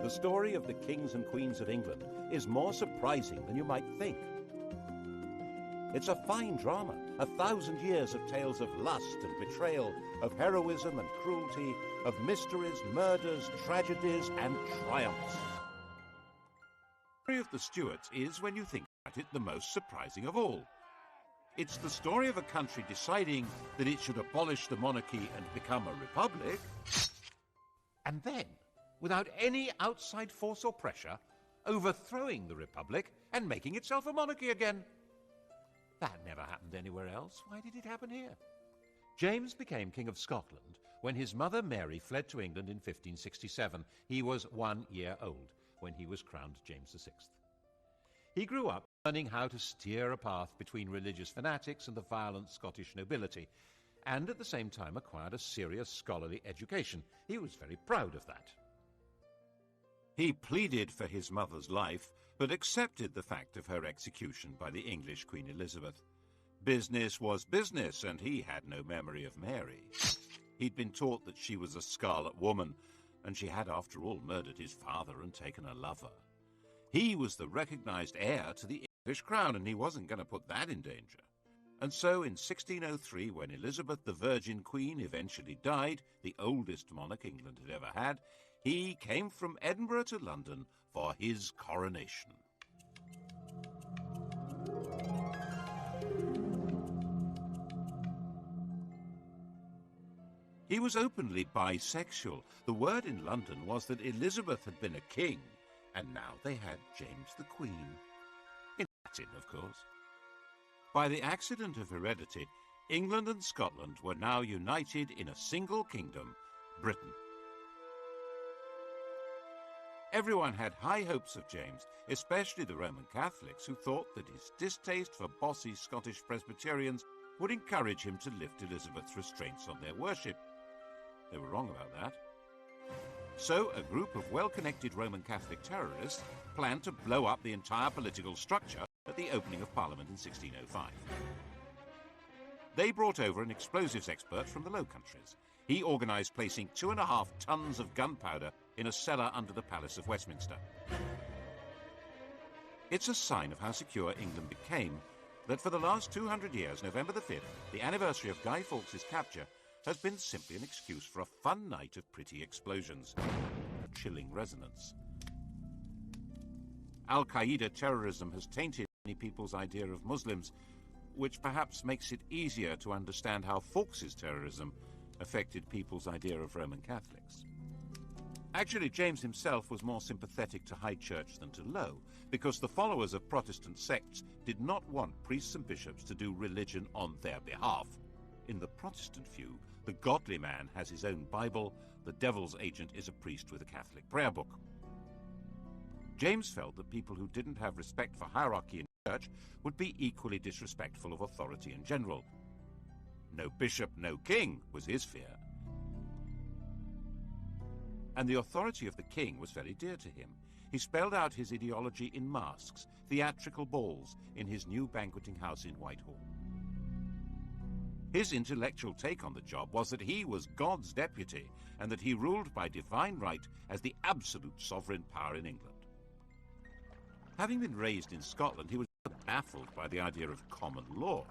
The story of the kings and queens of England is more surprising than you might think. It's a fine drama, 1,000 years of tales of lust and betrayal, of heroism and cruelty, of mysteries, murders, tragedies, and triumphs. The story of the Stuarts is, when you think about it, the most surprising of all. It's the story of a country deciding that it should abolish the monarchy and become a republic, and then, without any outside force or pressure, overthrowing the republic and making itself a monarchy again. That never happened anywhere else. Why did it happen here? James became King of Scotland when his mother Mary fled to England in 1567. He was 1 year old when he was crowned James VI. He grew up learning how to steer a path between religious fanatics and the violent Scottish nobility, and at the same time acquired a serious scholarly education. He was very proud of that. He pleaded for his mother's life, but accepted the fact of her execution by the English Queen Elizabeth. Business was business, and he had no memory of Mary. He'd been taught that she was a Scarlet Woman, and she had, after all, murdered his father and taken a lover. He was the recognized heir to the English crown, and he wasn't going to put that in danger. And so in 1603, when Elizabeth the Virgin Queen eventually died, the oldest monarch England had ever had, he came from Edinburgh to London for his coronation. He was openly bisexual. The word in London was that Elizabeth had been a king, and now they had James the Queen. In Latin, of course. By the accident of heredity, England and Scotland were now united in a single kingdom, Britain. Everyone had high hopes of James, especially the Roman Catholics, who thought that his distaste for bossy Scottish Presbyterians would encourage him to lift Elizabeth's restraints on their worship. They were wrong about that. So a group of well-connected Roman Catholic terrorists planned to blow up the entire political structure at the opening of Parliament in 1605. They brought over an explosives expert from the Low Countries. He organised placing 2.5 tons of gunpowder in a cellar under the Palace of Westminster. It's a sign of how secure England became that for the last 200 years, November the 5th, the anniversary of Guy Fawkes' capture, has been simply an excuse for a fun night of pretty explosions. Chilling resonance. Al-Qaeda terrorism has tainted many people's idea of Muslims, which perhaps makes it easier to understand how Fawkes' terrorism affected people's idea of Roman Catholics. Actually, James himself was more sympathetic to high church than to low, because the followers of Protestant sects did not want priests and bishops to do religion on their behalf. In the Protestant view, the godly man has his own Bible, the devil's agent is a priest with a Catholic prayer book. James felt that people who didn't have respect for hierarchy in church would be equally disrespectful of authority in general. No bishop, no king was his fear. And the authority of the king was very dear to him. He spelled out his ideology in masks, theatrical balls, in his new banqueting house in Whitehall. His intellectual take on the job was that he was God's deputy and that he ruled by divine right as the absolute sovereign power in England. Having been raised in Scotland, he was baffled by the idea of common law,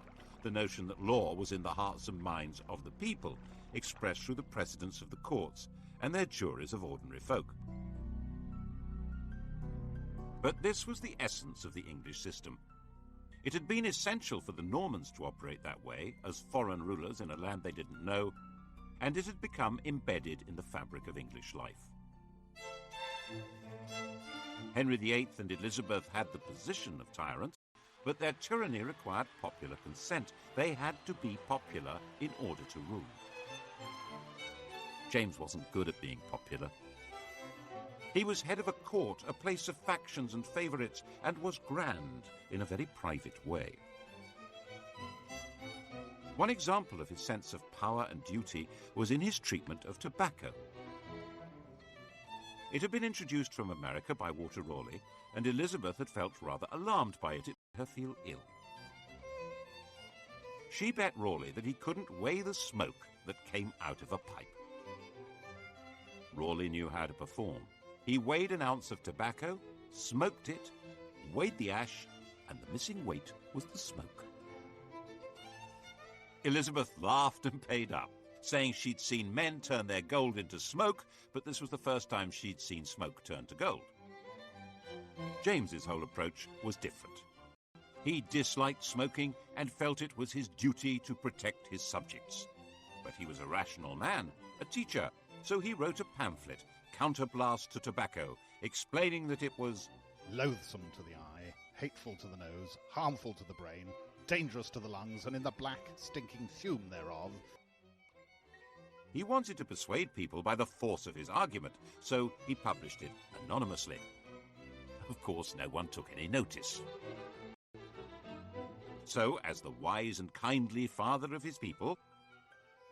the notion that law was in the hearts and minds of the people, expressed through the precedents of the courts and their juries of ordinary folk. But this was the essence of the English system. It had been essential for the Normans to operate that way, as foreign rulers in a land they didn't know, and it had become embedded in the fabric of English life. Henry VIII and Elizabeth had the position of tyrants, but their tyranny required popular consent. They had to be popular in order to rule. James wasn't good at being popular. He was head of a court, a place of factions and favourites, and was grand in a very private way. One example of his sense of power and duty was in his treatment of tobacco. It had been introduced from America by Walter Raleigh, and Elizabeth had felt rather alarmed by it. It made her feel ill. She bet Raleigh that he couldn't weigh the smoke that came out of a pipe. Raleigh knew how to perform. He weighed an ounce of tobacco, smoked it, weighed the ash, and the missing weight was the smoke. Elizabeth laughed and paid up, saying she'd seen men turn their gold into smoke, but this was the first time she'd seen smoke turn to gold. James's whole approach was different. He disliked smoking and felt it was his duty to protect his subjects. But he was a rational man, a teacher, so he wrote a pamphlet, Counterblast to Tobacco, explaining that it was loathsome to the eye, hateful to the nose, harmful to the brain, dangerous to the lungs, and in the black, stinking fume thereof. He wanted to persuade people by the force of his argument, so he published it anonymously. Of course, no one took any notice. So, as the wise and kindly father of his people,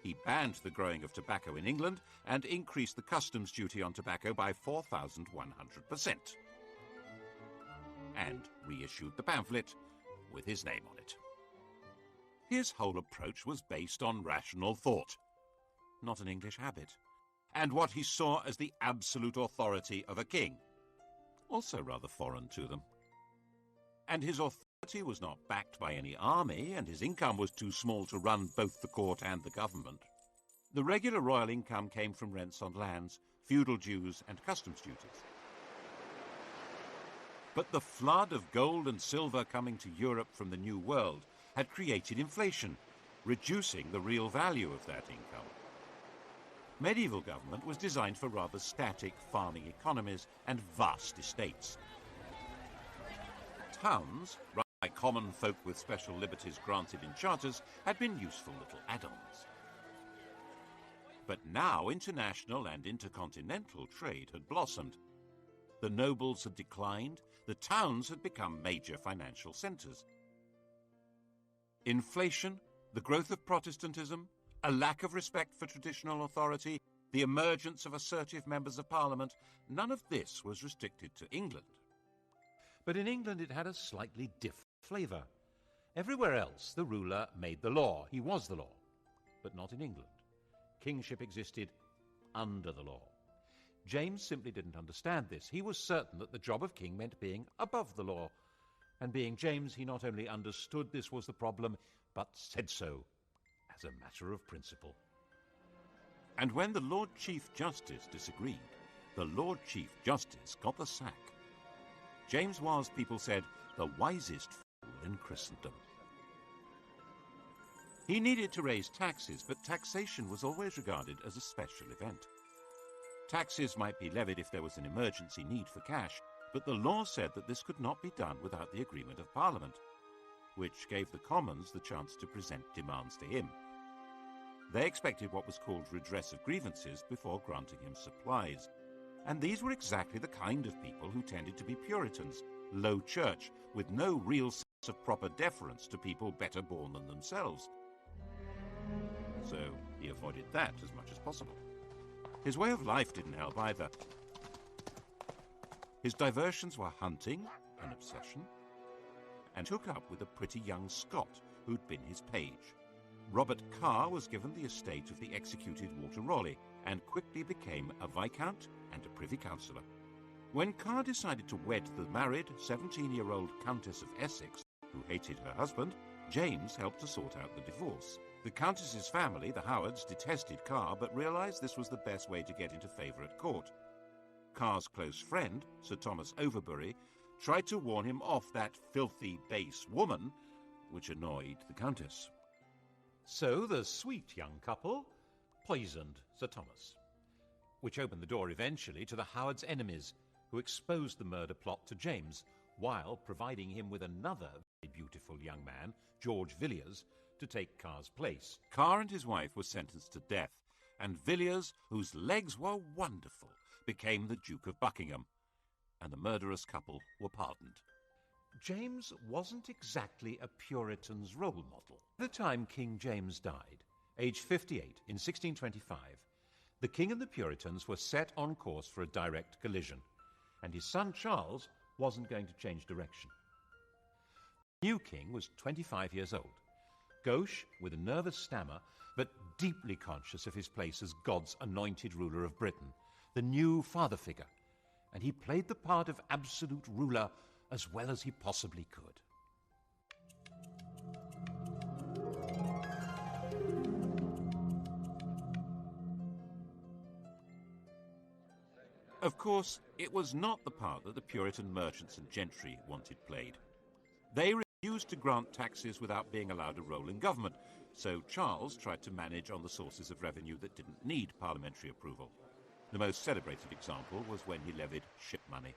he banned the growing of tobacco in England and increased the customs duty on tobacco by 4,100%. And reissued the pamphlet with his name on it. His whole approach was based on rational thought, not an English habit, and what he saw as the absolute authority of a king, also rather foreign to them. And his authority was not backed by any army, and his income was too small to run both the court and the government. The regular royal income came from rents on lands, feudal dues, and customs duties. But the flood of gold and silver coming to Europe from the New World had created inflation, reducing the real value of that income. Medieval government was designed for rather static farming economies and vast estates. Towns, run by common folk with special liberties granted in charters, had been useful little add-ons. But now international and intercontinental trade had blossomed. The nobles had declined, the towns had become major financial centres. Inflation, the growth of Protestantism, a lack of respect for traditional authority, the emergence of assertive members of Parliament, none of this was restricted to England. But in England it had a slightly different flavour. Everywhere else the ruler made the law, he was the law, but not in England. Kingship existed under the law. James simply didn't understand this. He was certain that the job of king meant being above the law. And being James, he not only understood this was the problem, but said so, as a matter of principle. And when the Lord Chief Justice disagreed, the Lord Chief Justice got the sack. James was, people said, the wisest fool in Christendom. He needed to raise taxes, but taxation was always regarded as a special event. Taxes might be levied if there was an emergency need for cash, but the law said that this could not be done without the agreement of Parliament, which gave the Commons the chance to present demands to him. They expected what was called redress of grievances before granting him supplies, and these were exactly the kind of people who tended to be Puritans, low church, with no real sense of proper deference to people better born than themselves. So he avoided that as much as possible. His way of life didn't help either. His diversions were hunting, an obsession, and took up with a pretty young Scot who'd been his page. Robert Carr was given the estate of the executed Walter Raleigh and quickly became a viscount and a privy councillor. When Carr decided to wed the married 17-year-old Countess of Essex, who hated her husband, James helped to sort out the divorce. The Countess's family, the Howards, detested Carr but realised this was the best way to get into favour at court. Carr's close friend, Sir Thomas Overbury, tried to warn him off that filthy, base woman, which annoyed the Countess. So the sweet young couple poisoned Sir Thomas, which opened the door eventually to the Howards' enemies, who exposed the murder plot to James, while providing him with another very beautiful young man, George Villiers, to take Carr's place. Carr and his wife were sentenced to death, and Villiers, whose legs were wonderful, became the Duke of Buckingham, and the murderous couple were pardoned. James wasn't exactly a Puritan's role model. By the time King James died, aged 58, in 1625, the king and the Puritans were set on course for a direct collision, and his son Charles wasn't going to change direction. The new king was 25 years old, gauche with a nervous stammer, but deeply conscious of his place as God's anointed ruler of Britain, the new father figure, and he played the part of absolute ruler as well as he possibly could. Of course, it was not the part that the Puritan merchants and gentry wanted played. They refused to grant taxes without being allowed a role in government, so Charles tried to manage on the sources of revenue that didn't need parliamentary approval. The most celebrated example was when he levied ship money.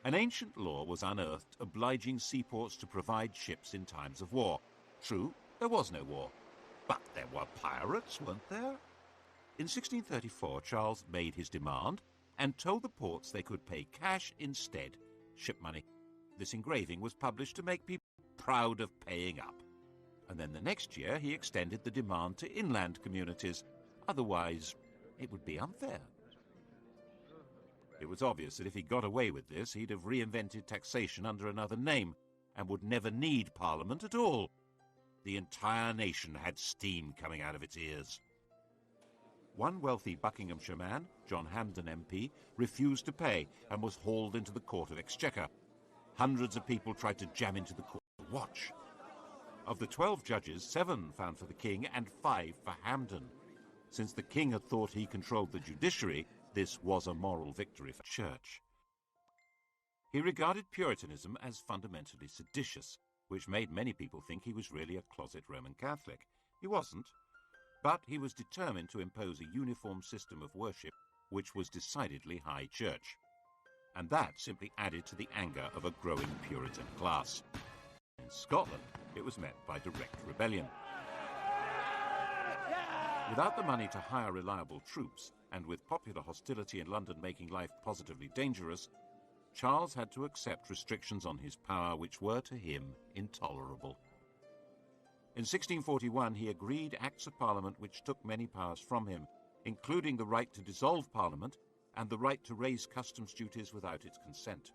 An ancient law was unearthed obliging seaports to provide ships in times of war. True, there was no war, but there were pirates, weren't there? In 1634, Charles made his demand and told the ports they could pay cash instead, ship money. This engraving was published to make people proud of paying up. And then the next year he extended the demand to inland communities. Otherwise, it would be unfair. It was obvious that if he got away with this, he'd have reinvented taxation under another name and would never need Parliament at all. The entire nation had steam coming out of its ears. One wealthy Buckinghamshire man, John Hampden MP, refused to pay and was hauled into the Court of Exchequer. Hundreds of people tried to jam into the court to watch. Of the 12 judges, 7 found for the king and 5 for Hampden. Since the king had thought he controlled the judiciary, this was a moral victory for the church. He regarded Puritanism as fundamentally seditious, which made many people think he was really a closet Roman Catholic. He wasn't. But he was determined to impose a uniform system of worship which was decidedly high church. And that simply added to the anger of a growing Puritan class. In Scotland, it was met by direct rebellion. Without the money to hire reliable troops, and with popular hostility in London making life positively dangerous, Charles had to accept restrictions on his power which were to him intolerable. In 1641, he agreed Acts of Parliament which took many powers from him, including the right to dissolve Parliament and the right to raise customs duties without its consent.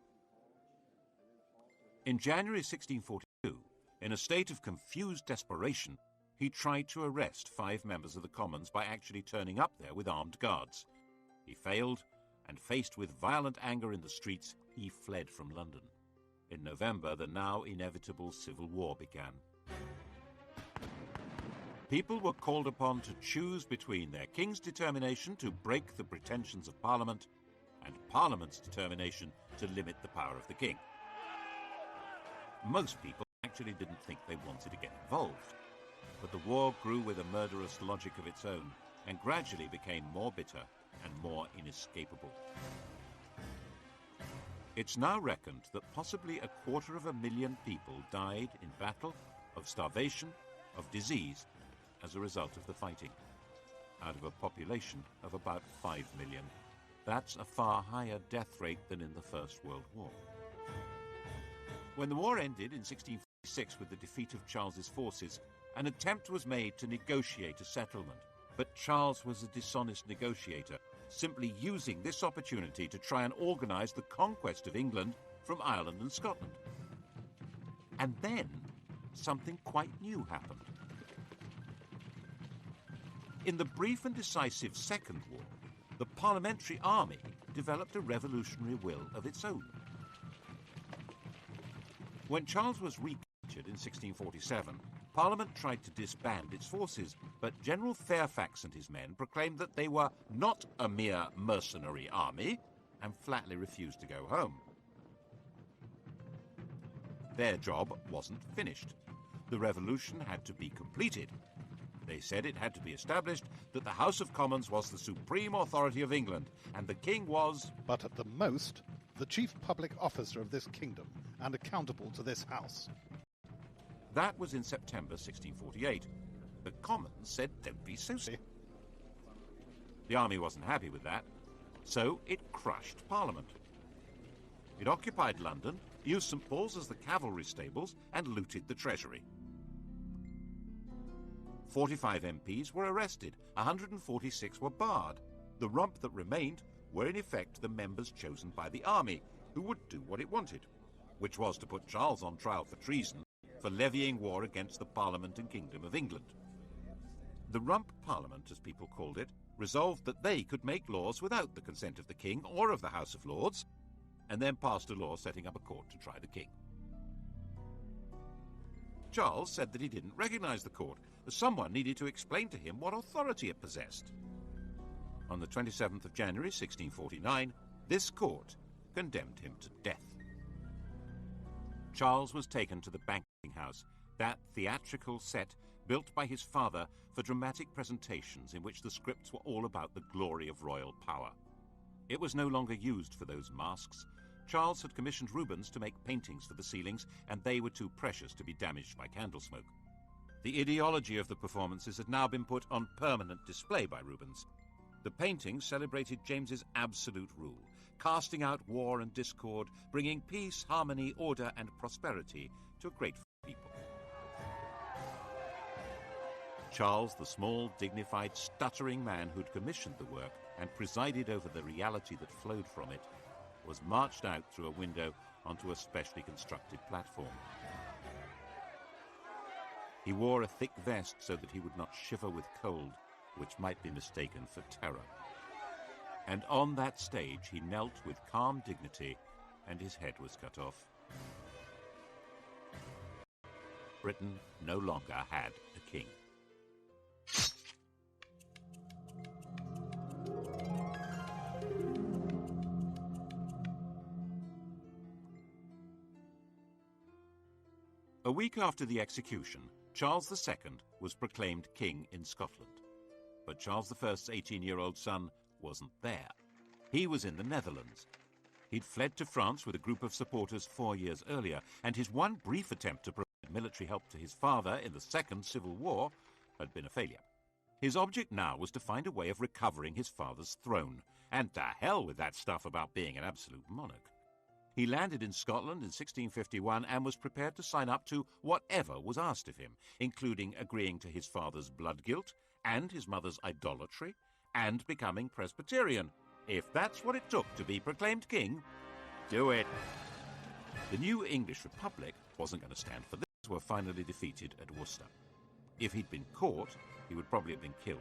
In January 1642, in a state of confused desperation, he tried to arrest 5 members of the Commons by actually turning up there with armed guards. He failed, and faced with violent anger in the streets, he fled from London. In November, the now inevitable civil war began. People were called upon to choose between their king's determination to break the pretensions of Parliament and Parliament's determination to limit the power of the king. Most people actually didn't think they wanted to get involved, but the war grew with a murderous logic of its own and gradually became more bitter and more inescapable. It's now reckoned that possibly 250,000 people died in battle, of starvation, of disease, as a result of the fighting, out of a population of about 5 million. That's a far higher death rate than in the First World War. When the war ended in 1646 with the defeat of Charles's forces, an attempt was made to negotiate a settlement, but Charles was a dishonest negotiator, simply using this opportunity to try and organise the conquest of England from Ireland and Scotland. And then something quite new happened. In the brief and decisive Second War, the Parliamentary Army developed a revolutionary will of its own. When Charles was recaptured in 1647, Parliament tried to disband its forces, but General Fairfax and his men proclaimed that they were not a mere mercenary army and flatly refused to go home. Their job wasn't finished. The revolution had to be completed. They said it had to be established that the House of Commons was the supreme authority of England, and the king was, but at the most, the chief public officer of this kingdom, and accountable to this house. That was in September 1648. The Commons said, don't be so silly. The army wasn't happy with that, so it crushed Parliament. It occupied London, used St. Paul's as the cavalry stables, and looted the treasury. 45 MPs were arrested, 146 were barred. The rump that remained were in effect the members chosen by the army, who would do what it wanted, which was to put Charles on trial for treason for levying war against the Parliament and Kingdom of England. The rump Parliament, as people called it, resolved that they could make laws without the consent of the king or of the House of Lords, and then passed a law setting up a court to try the king. Charles said that he didn't recognize the court, as someone needed to explain to him what authority it possessed. On the 27th of January 1649, this court condemned him to death. Charles was taken to the banqueting house, that theatrical set built by his father for dramatic presentations in which the scripts were all about the glory of royal power. It was no longer used for those masks. Charles had commissioned Rubens to make paintings for the ceilings, and they were too precious to be damaged by candle smoke. The ideology of the performances had now been put on permanent display by Rubens. The paintings celebrated James's absolute rule, casting out war and discord, bringing peace, harmony, order, and prosperity to a grateful people. Charles, the small, dignified, stuttering man who'd commissioned the work and presided over the reality that flowed from it, was marched out through a window onto a specially constructed platform. He wore a thick vest so that he would not shiver with cold, which might be mistaken for terror. And on that stage he knelt with calm dignity, and his head was cut off. Britain no longer had a king. A week after the execution, Charles II was proclaimed king in Scotland. But Charles I's 18-year-old son wasn't there. He was in the Netherlands. He'd fled to France with a group of supporters 4 years earlier, and his one brief attempt to provide military help to his father in the Second Civil War had been a failure. His object now was to find a way of recovering his father's throne, and to hell with that stuff about being an absolute monarch. He landed in Scotland in 1651 and was prepared to sign up to whatever was asked of him, including agreeing to his father's blood guilt and his mother's idolatry, and becoming Presbyterian. If that's what it took to be proclaimed king, do it. The new English Republic wasn't going to stand for this. Were finally defeated at Worcester. If he'd been caught, he would probably have been killed.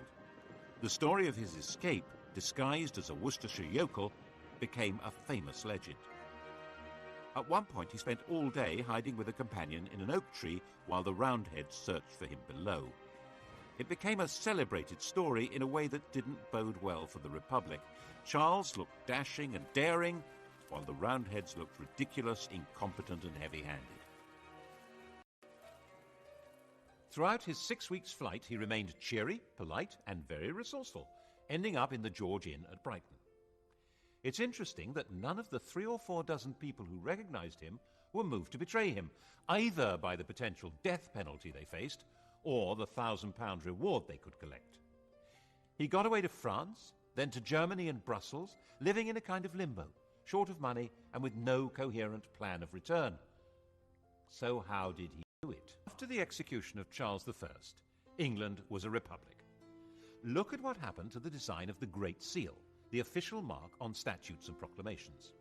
The story of his escape, disguised as a Worcestershire yokel, became a famous legend. At one point, he spent all day hiding with a companion in an oak tree while the Roundheads searched for him below. It became a celebrated story in a way that didn't bode well for the Republic. Charles looked dashing and daring, while the Roundheads looked ridiculous, incompetent, and heavy-handed. Throughout his 6 weeks' flight, he remained cheery, polite, and very resourceful, ending up in the George Inn at Brighton. It's interesting that none of the 3 or 4 dozen people who recognized him were moved to betray him, either by the potential death penalty they faced or the £1,000 reward they could collect. He got away to France, then to Germany and Brussels, living in a kind of limbo, short of money and with no coherent plan of return. So how did he do it? After the execution of Charles I, England was a republic. Look at what happened to the design of the Great Seal, the official mark on statutes and proclamations.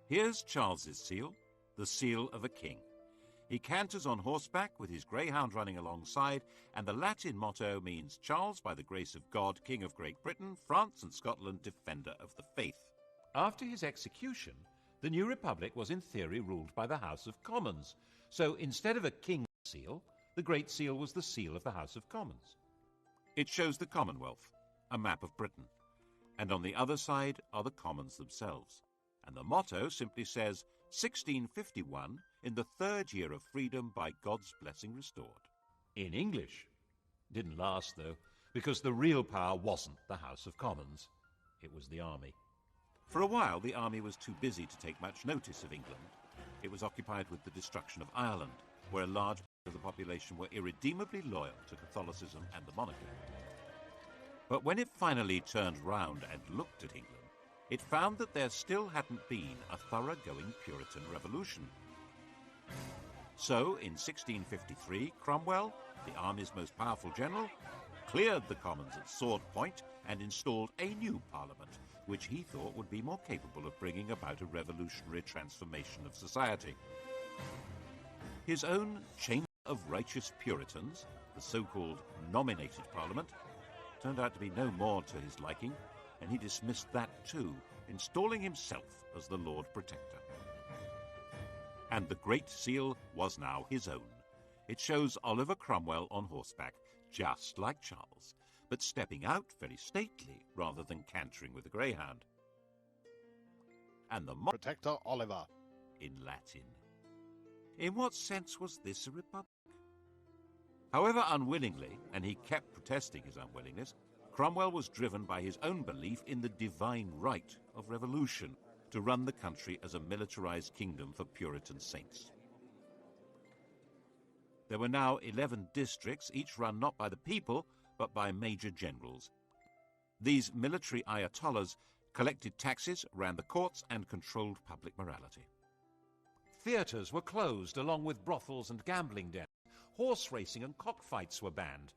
Here's Charles's seal, the seal of a king. He canters on horseback with his greyhound running alongside, and the Latin motto means Charles, by the grace of God, King of Great Britain, France and Scotland, defender of the faith. After his execution, the new republic was in theory ruled by the House of Commons. So instead of a king's seal, the Great Seal was the seal of the House of Commons. It shows the Commonwealth, a map of Britain. And on the other side are the Commons themselves. And the motto simply says, 1651, in the 3rd year of freedom by God's blessing restored. In English. Didn't last, though, because the real power wasn't the House of Commons. It was the army. For a while, the army was too busy to take much notice of England. It was occupied with the destruction of Ireland, where a large part of the population were irredeemably loyal to Catholicism and the monarchy. But when it finally turned round and looked at England, it found that there still hadn't been a thoroughgoing Puritan revolution. So, in 1653, Cromwell, the army's most powerful general, cleared the Commons at sword point and installed a new parliament, which he thought would be more capable of bringing about a revolutionary transformation of society. His own Chamber of Righteous Puritans, the so-called nominated parliament, turned out to be no more to his liking, and he dismissed that too, installing himself as the Lord Protector. And the Great Seal was now his own. It shows Oliver Cromwell on horseback, just like Charles, but stepping out very stately rather than cantering with a greyhound. And the Protector Oliver. In Latin. In what sense was this a republic? However unwillingly, and he kept protesting his unwillingness, Cromwell was driven by his own belief in the divine right of revolution to run the country as a militarized kingdom for Puritan saints. There were now 11 districts, each run not by the people, but by major generals. These military ayatollahs collected taxes, ran the courts, and controlled public morality. Theatres were closed, along with brothels and gambling dens. Horse racing and cockfights were banned.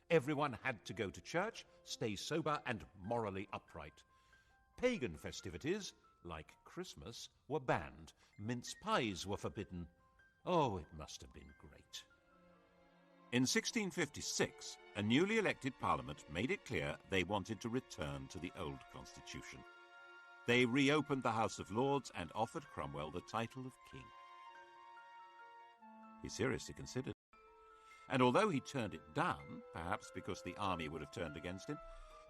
Everyone had to go to church, stay sober, and morally upright. Pagan festivities, like Christmas, were banned. Mince pies were forbidden. Oh, it must have been great. In 1656, a newly elected Parliament made it clear they wanted to return to the old constitution. They reopened the House of Lords and offered Cromwell the title of king. He seriously considered it. And although he turned it down, perhaps because the army would have turned against him,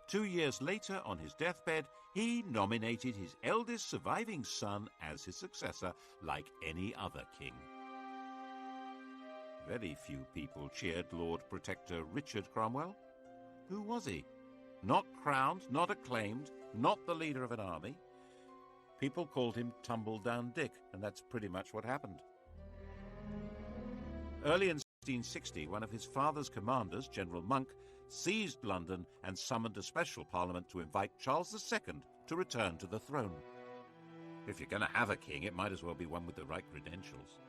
2 years later, on his deathbed, he nominated his eldest surviving son as his successor, like any other king. Very few people cheered Lord Protector Richard Cromwell. Who was he? Not crowned, not acclaimed, not the leader of an army. People called him Tumble-Down Dick, and that's pretty much what happened. Early in 1660, one of his father's commanders, General Monk, seized London and summoned a special parliament to invite Charles II to return to the throne. If you're going to have a king, it might as well be one with the right credentials.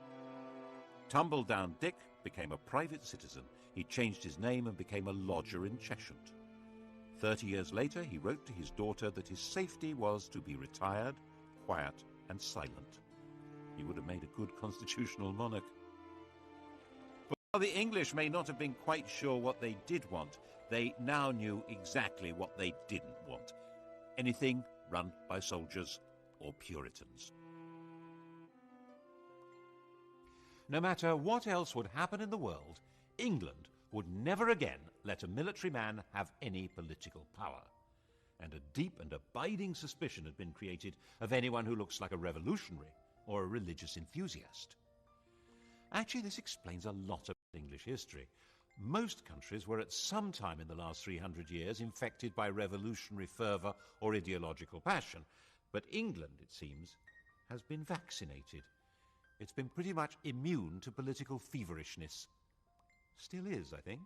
Tumble-Down Dick became a private citizen. He changed his name and became a lodger in Cheshire. 30 years later, he wrote to his daughter that his safety was to be retired, quiet, and silent. He would have made a good constitutional monarch. But while the English may not have been quite sure what they did want, they now knew exactly what they didn't want. Anything run by soldiers or Puritans. No matter what else would happen in the world, England would never again let a military man have any political power. And a deep and abiding suspicion had been created of anyone who looks like a revolutionary or a religious enthusiast. Actually, this explains a lot of English history. Most countries were at some time in the last 300 years infected by revolutionary fervour or ideological passion. But England, it seems, has been vaccinated. It's been pretty much immune to political feverishness. Still is, I think.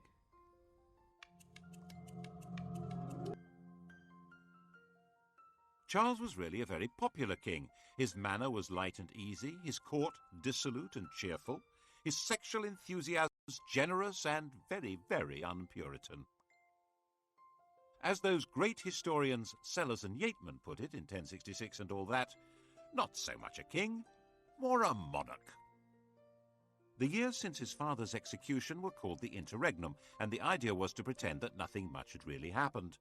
Charles was really a very popular king. His manner was light and easy, his court dissolute and cheerful, his sexual enthusiasms generous and very, very un-Puritan. As those great historians Sellers and Yeatman put it in 1066 and all that, not so much a king, more a monarch. The years since his father's execution were called the Interregnum, and the idea was to pretend that nothing much had really happened.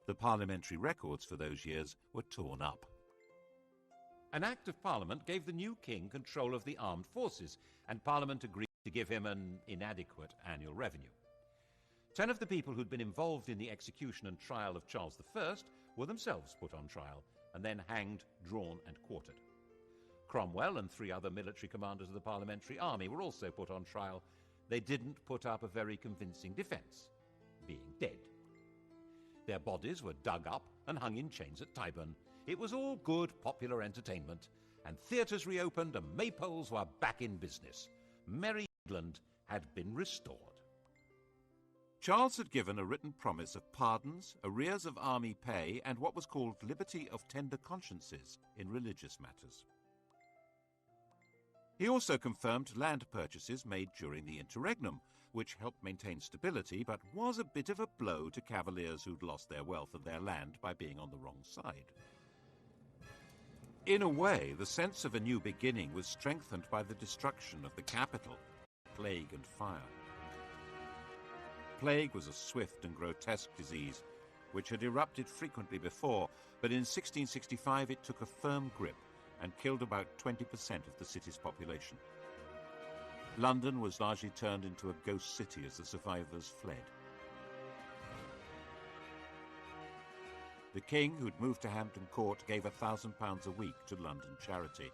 The parliamentary records for those years were torn up. An Act of Parliament gave the new king control of the armed forces, and Parliament agreed to give him an inadequate annual revenue. 10 of the people who'd been involved in the execution and trial of Charles I were themselves put on trial, and then hanged, drawn, and quartered. Cromwell and 3 other military commanders of the parliamentary army were also put on trial. They didn't put up a very convincing defence, being dead. Their bodies were dug up and hung in chains at Tyburn. It was all good popular entertainment, and theatres reopened and maypoles were back in business. Merry England had been restored. Charles had given a written promise of pardons, arrears of army pay, and what was called liberty of tender consciences in religious matters. He also confirmed land purchases made during the Interregnum, which helped maintain stability but was a bit of a blow to cavaliers who'd lost their wealth and their land by being on the wrong side. In a way, the sense of a new beginning was strengthened by the destruction of the capital, plague and fire. Plague was a swift and grotesque disease, which had erupted frequently before, but in 1665 it took a firm grip and killed about 20% of the city's population. London was largely turned into a ghost city as the survivors fled. The king, who'd moved to Hampton Court, gave £1,000 a week to London charity.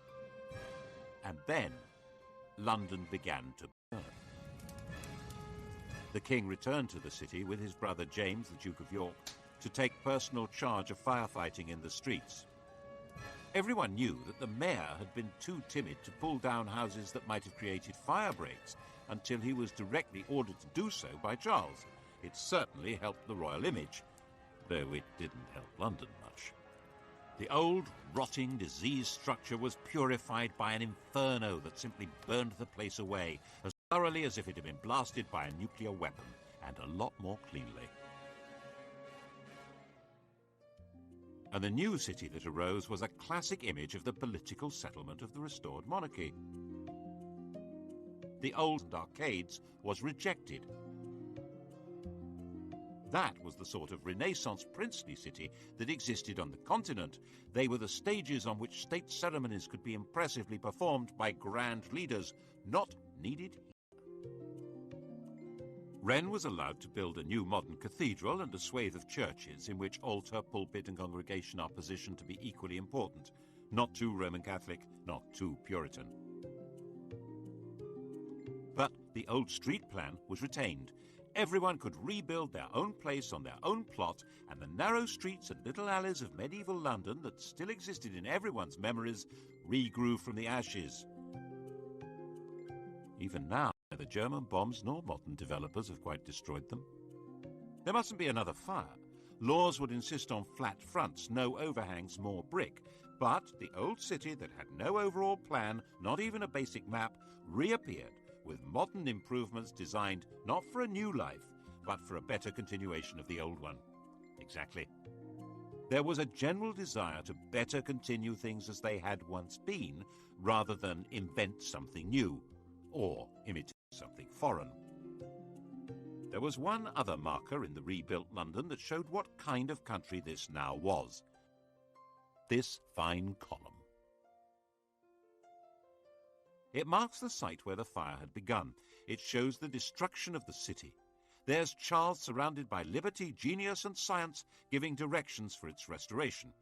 And then London began to burn. The king returned to the city with his brother James, the Duke of York, to take personal charge of firefighting in the streets. Everyone knew that the mayor had been too timid to pull down houses that might have created fire breaks until he was directly ordered to do so by Charles. It certainly helped the royal image, though it didn't help London much. The old, rotting, diseased structure was purified by an inferno that simply burned the place away as thoroughly as if it had been blasted by a nuclear weapon, and a lot more cleanly. And the new city that arose was a classic image of the political settlement of the restored monarchy. The old arcades was rejected. That was the sort of Renaissance princely city that existed on the continent. They were the stages on which state ceremonies could be impressively performed by grand leaders, not needed here. Wren was allowed to build a new modern cathedral and a swathe of churches in which altar, pulpit and congregation are positioned to be equally important, not too Roman Catholic, not too Puritan. But the old street plan was retained. Everyone could rebuild their own place on their own plot, and the narrow streets and little alleys of medieval London that still existed in everyone's memories regrew from the ashes. Even now, neither German bombs nor modern developers have quite destroyed them. There mustn't be another fire. Laws would insist on flat fronts, no overhangs, more brick. But the old city that had no overall plan, not even a basic map, reappeared with modern improvements designed not for a new life, but for a better continuation of the old one. Exactly. There was a general desire to better continue things as they had once been, rather than invent something new, or imitate something foreign. There was one other marker in the rebuilt London that showed what kind of country this now was. This fine column. It marks the site where the fire had begun. It shows the destruction of the city. There's Charles surrounded by liberty, genius and science, giving directions for its restoration.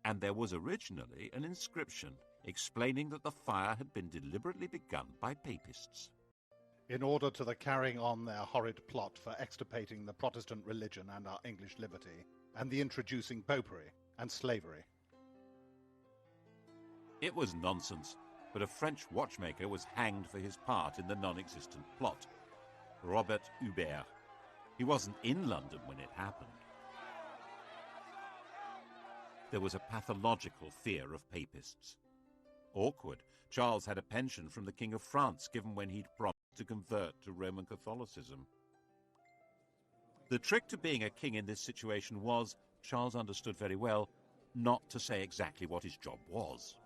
And there was originally an inscription explaining that the fire had been deliberately begun by papists. In order to the carrying on their horrid plot for extirpating the Protestant religion and our English liberty, and the introducing popery and slavery. It was nonsense, but a French watchmaker was hanged for his part in the non-existent plot. Robert Hubert. He wasn't in London when it happened. There was a pathological fear of papists. Awkward. Charles had a pension from the King of France given when he'd promised to convert to Roman Catholicism. The trick to being a king in this situation was, Charles understood very well, not to say exactly what his job was.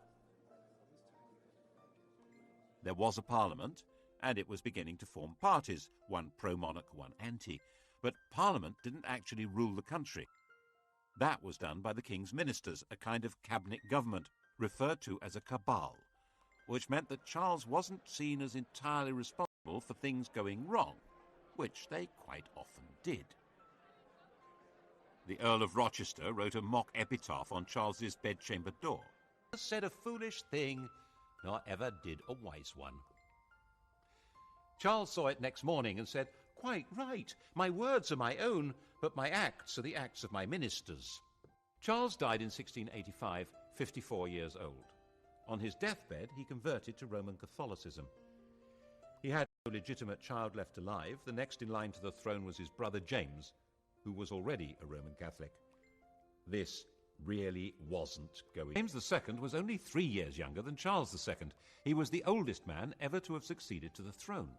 There was a parliament, and it was beginning to form parties, one pro-monarch, one anti. But Parliament didn't actually rule the country. That was done by the king's ministers, a kind of cabinet government, referred to as a cabal, which meant that Charles wasn't seen as entirely responsible for things going wrong, which they quite often did. The Earl of Rochester wrote a mock epitaph on Charles's bedchamber door. Said a foolish thing, nor ever did a wise one. Charles saw it next morning and said, "Quite right, my words are my own, but my acts are the acts of my ministers." Charles died in 1685, 54 years old. On his deathbed, he converted to Roman Catholicism. He had no legitimate child left alive. The next in line to the throne was his brother James, who was already a Roman Catholic. This really wasn't going. James II was only 3 years younger than Charles II. He was the oldest man ever to have succeeded to the throne.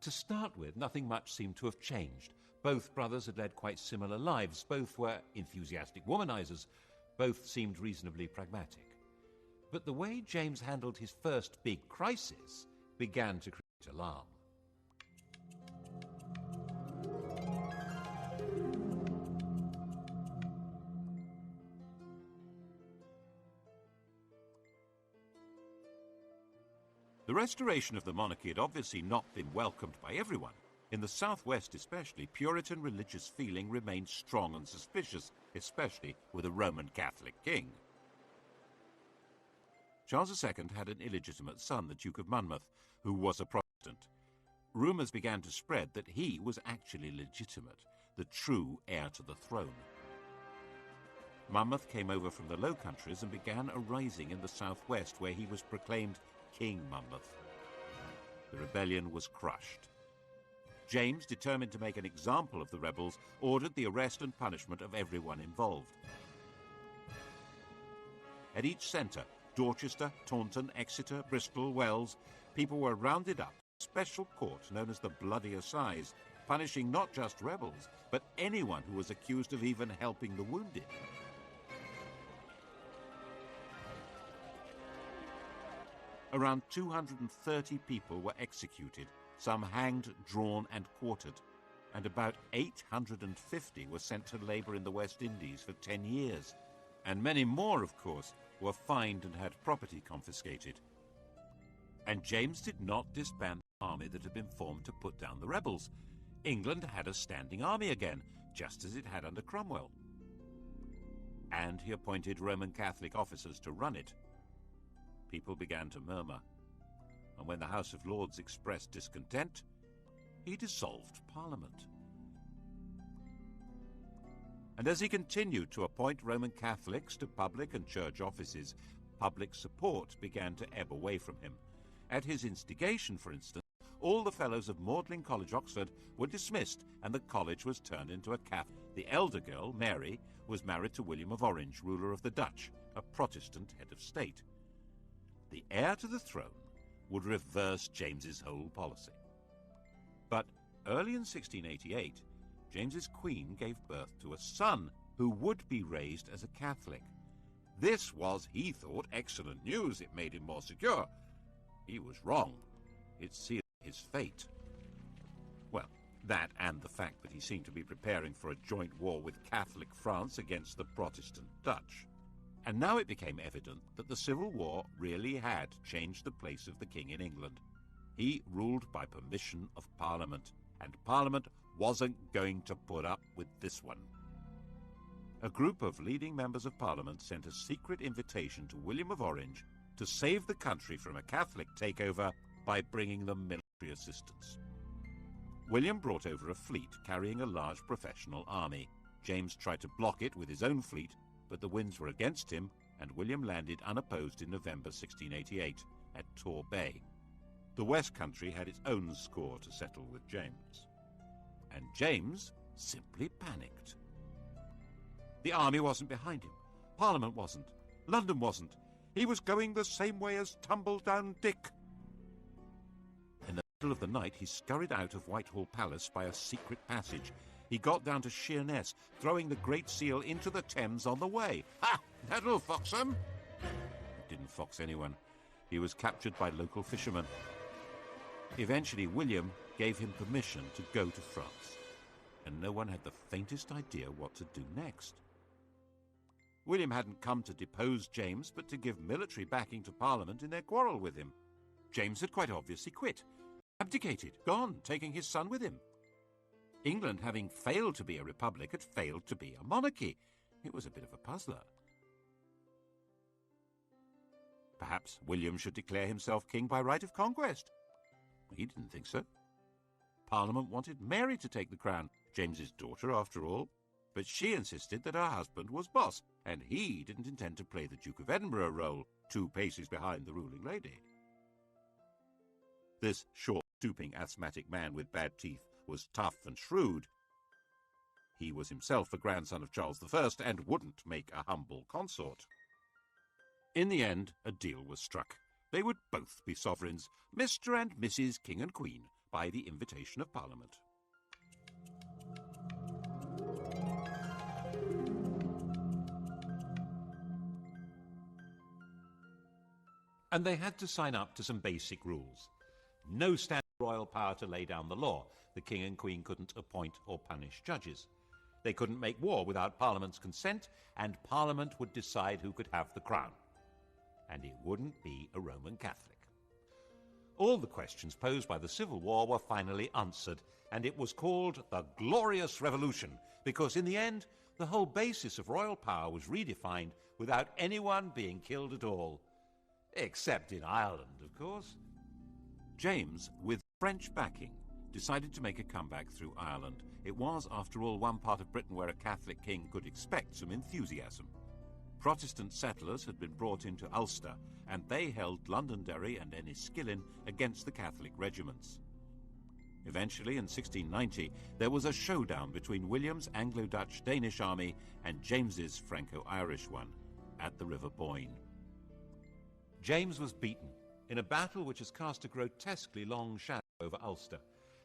To start with, nothing much seemed to have changed. Both brothers had led quite similar lives. Both were enthusiastic womanizers. Both seemed reasonably pragmatic. But the way James handled his first big crisis began to create alarm. The restoration of the monarchy had obviously not been welcomed by everyone. In the southwest especially, Puritan religious feeling remained strong and suspicious, especially with a Roman Catholic king. Charles II had an illegitimate son, the Duke of Monmouth, who was a Protestant. Rumours began to spread that he was actually legitimate, the true heir to the throne. Monmouth came over from the Low Countries and began a rising in the southwest, where he was proclaimed King Monmouth. The rebellion was crushed. James, determined to make an example of the rebels, ordered the arrest and punishment of everyone involved. At each centre, Dorchester, Taunton, Exeter, Bristol, Wells, people were rounded up. A special court known as the Bloody Assize, punishing not just rebels, but anyone who was accused of even helping the wounded. Around 230 people were executed, some hanged, drawn and quartered, and about 850 were sent to labour in the West Indies for 10 years. And many more, of course, were fined and had property confiscated. And James did not disband the army that had been formed to put down the rebels. England had a standing army again, just as it had under Cromwell. And he appointed Roman Catholic officers to run it. People began to murmur, and when the House of Lords expressed discontent, he dissolved Parliament. And as he continued to appoint Roman Catholics to public and church offices, public support began to ebb away from him. At his instigation, for instance, all the fellows of Magdalen College, Oxford, were dismissed, and the college was turned into a Catholic. The elder girl, Mary, was married to William of Orange, ruler of the Dutch, a Protestant head of state. The heir to the throne would reverse James's whole policy. But early in 1688, James's queen gave birth to a son who would be raised as a Catholic. This was, he thought, excellent news. It made him more secure. He was wrong. It sealed his fate. Well, that and the fact that he seemed to be preparing for a joint war with Catholic France against the Protestant Dutch. And now it became evident that the Civil War really had changed the place of the king in England. He ruled by permission of Parliament, and Parliament wasn't going to put up with this one. A group of leading members of Parliament sent a secret invitation to William of Orange to save the country from a Catholic takeover by bringing them military assistance. William brought over a fleet carrying a large professional army. James tried to block it with his own fleet, but the winds were against him, and William landed unopposed in November 1688 at Tor Bay. The West Country had its own score to settle with James. And James simply panicked. The army wasn't behind him. Parliament wasn't. London wasn't. He was going the same way as Tumbledown Dick. In the middle of the night, he scurried out of Whitehall Palace by a secret passage. He got down to Sheerness, throwing the Great Seal into the Thames on the way. Ha! That'll fox him! It didn't fox anyone. He was captured by local fishermen. Eventually, William gave him permission to go to France, and no one had the faintest idea what to do next. William hadn't come to depose James, but to give military backing to Parliament in their quarrel with him. James had quite obviously quit, abdicated, gone, taking his son with him. England, having failed to be a republic, had failed to be a monarchy. It was a bit of a puzzler. Perhaps William should declare himself king by right of conquest. He didn't think so. Parliament wanted Mary to take the crown, James's daughter after all, but she insisted that her husband was boss, and he didn't intend to play the Duke of Edinburgh role, 2 paces behind the ruling lady. This short, stooping, asthmatic man with bad teeth was tough and shrewd. He was himself a grandson of Charles I and wouldn't make a humble consort. In the end, a deal was struck. They would both be sovereigns, Mr. and Mrs. King and Queen, by the invitation of Parliament. And they had to sign up to some basic rules. No standing royal power to lay down the law. The king and queen couldn't appoint or punish judges. They couldn't make war without Parliament's consent, and Parliament would decide who could have the crown. And it wouldn't be a Roman Catholic. All the questions posed by the Civil War were finally answered, and it was called the Glorious Revolution, because in the end, the whole basis of royal power was redefined without anyone being killed at all. Except in Ireland, of course. James, with French backing, decided to make a comeback through Ireland. It was, after all, one part of Britain where a Catholic king could expect some enthusiasm. Protestant settlers had been brought into Ulster, and they held Londonderry and Enniskillen against the Catholic regiments. Eventually, in 1690, there was a showdown between William's Anglo-Dutch-Danish army and James's Franco-Irish one at the River Boyne. James was beaten in a battle which has cast a grotesquely long shadow over Ulster.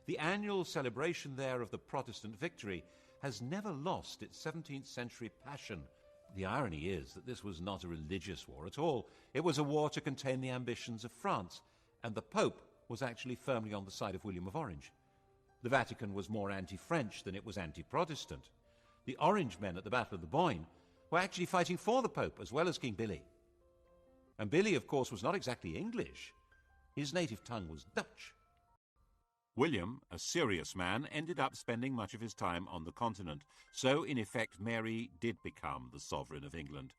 The annual celebration there of the Protestant victory has never lost its 17th century passion. The irony is that this was not a religious war at all. It was a war to contain the ambitions of France, and the Pope was actually firmly on the side of William of Orange. The Vatican was more anti-French than it was anti-Protestant. The Orange men at the Battle of the Boyne were actually fighting for the Pope as well as King Billy. And Billy, of course, was not exactly English. His native tongue was Dutch. William, a serious man, ended up spending much of his time on the continent, so in effect Mary did become the sovereign of England.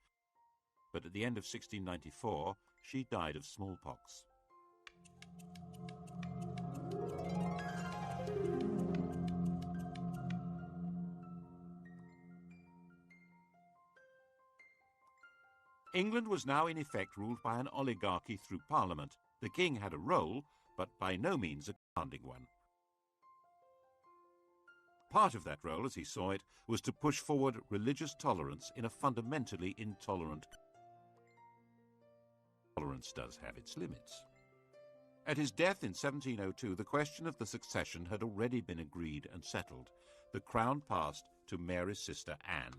But at the end of 1694, she died of smallpox. England was now in effect ruled by an oligarchy through Parliament. The king had a role, but by no means a commanding one. Part of that role, as he saw it, was to push forward religious tolerance in a fundamentally intolerant. Tolerance does have its limits. At his death in 1702, the question of the succession had already been agreed and settled. The crown passed to Mary's sister Anne.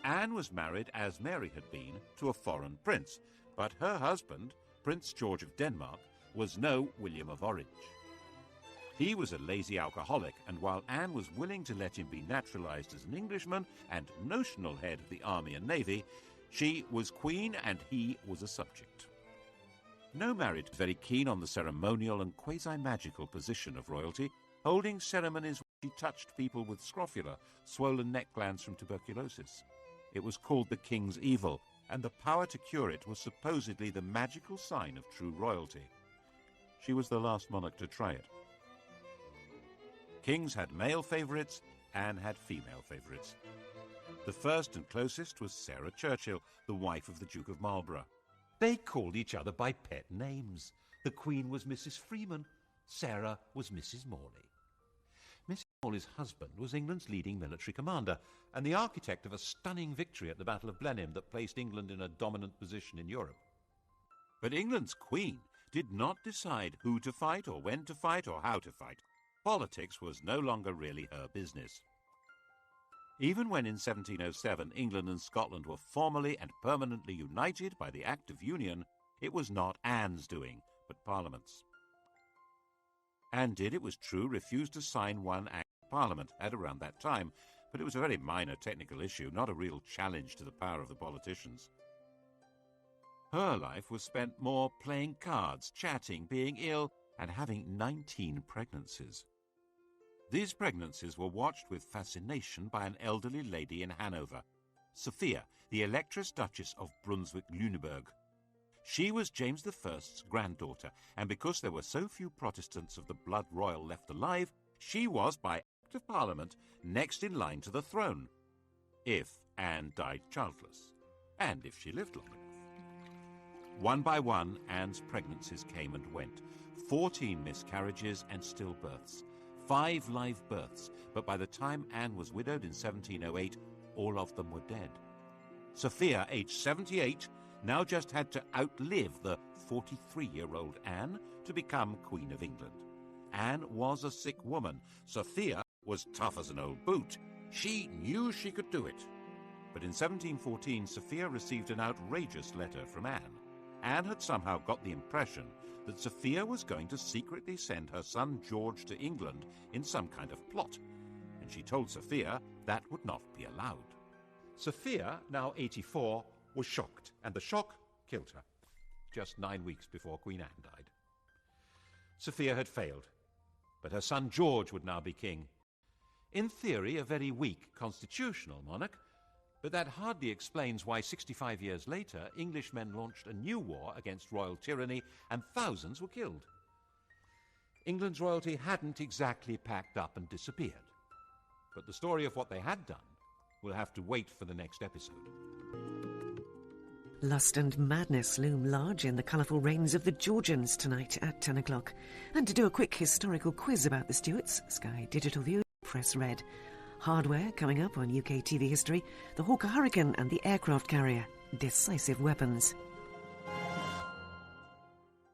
Anne was married, as Mary had been, to a foreign prince, but her husband, Prince George of Denmark, was no William of Orange. He was a lazy alcoholic, and while Anne was willing to let him be naturalized as an Englishman and notional head of the army and navy, she was queen and he was a subject. No marriage was very keen on the ceremonial and quasi-magical position of royalty, holding ceremonies where she touched people with scrofula, swollen neck glands from tuberculosis. It was called the king's evil, and the power to cure it was supposedly the magical sign of true royalty. She was the last monarch to try it. Kings had male favourites, Anne had female favourites. The first and closest was Sarah Churchill, the wife of the Duke of Marlborough. They called each other by pet names. The Queen was Mrs. Freeman, Sarah was Mrs. Morley. Mrs. Morley's husband was England's leading military commander and the architect of a stunning victory at the Battle of Blenheim that placed England in a dominant position in Europe. But England's Queen did not decide who to fight or when to fight or how to fight. Politics was no longer really her business. Even when in 1707 England and Scotland were formally and permanently united by the Act of Union, it was not Anne's doing, but Parliament's. Anne did, it was true, refuse to sign one Act of Parliament at around that time, but it was a very minor technical issue, not a real challenge to the power of the politicians. Her life was spent more playing cards, chatting, being ill, and having 19 pregnancies. These pregnancies were watched with fascination by an elderly lady in Hanover, Sophia, the Electress Duchess of Brunswick-Lüneburg. She was James I's granddaughter, and because there were so few Protestants of the blood royal left alive, she was, by Act of Parliament, next in line to the throne, if Anne died childless, and if she lived long enough. One by one, Anne's pregnancies came and went. 14 miscarriages and stillbirths. 5 live births, but by the time Anne was widowed in 1708, all of them were dead. Sophia, aged 78, now just had to outlive the 43-year-old Anne to become Queen of England. Anne was a sick woman. Sophia was tough as an old boot. She knew she could do it. But in 1714, Sophia received an outrageous letter from Anne. Anne had somehow got the impression that Sophia was going to secretly send her son George to England in some kind of plot, and she told Sophia that would not be allowed. Sophia, now 84, was shocked, and the shock killed her, just 9 weeks before Queen Anne died. Sophia had failed, but her son George would now be king. In theory, a very weak constitutional monarch, but that hardly explains why 65 years later Englishmen launched a new war against royal tyranny and thousands were killed. England's royalty hadn't exactly packed up and disappeared, but the story of what they had done will have to wait for the next episode. Lust and madness loom large in the colourful reigns of the Georgians tonight at 10 o'clock. And to do a quick historical quiz about the Stuarts, Sky Digital View, press red. Hardware coming up on UK TV history, the Hawker Hurricane and the aircraft carrier, decisive weapons.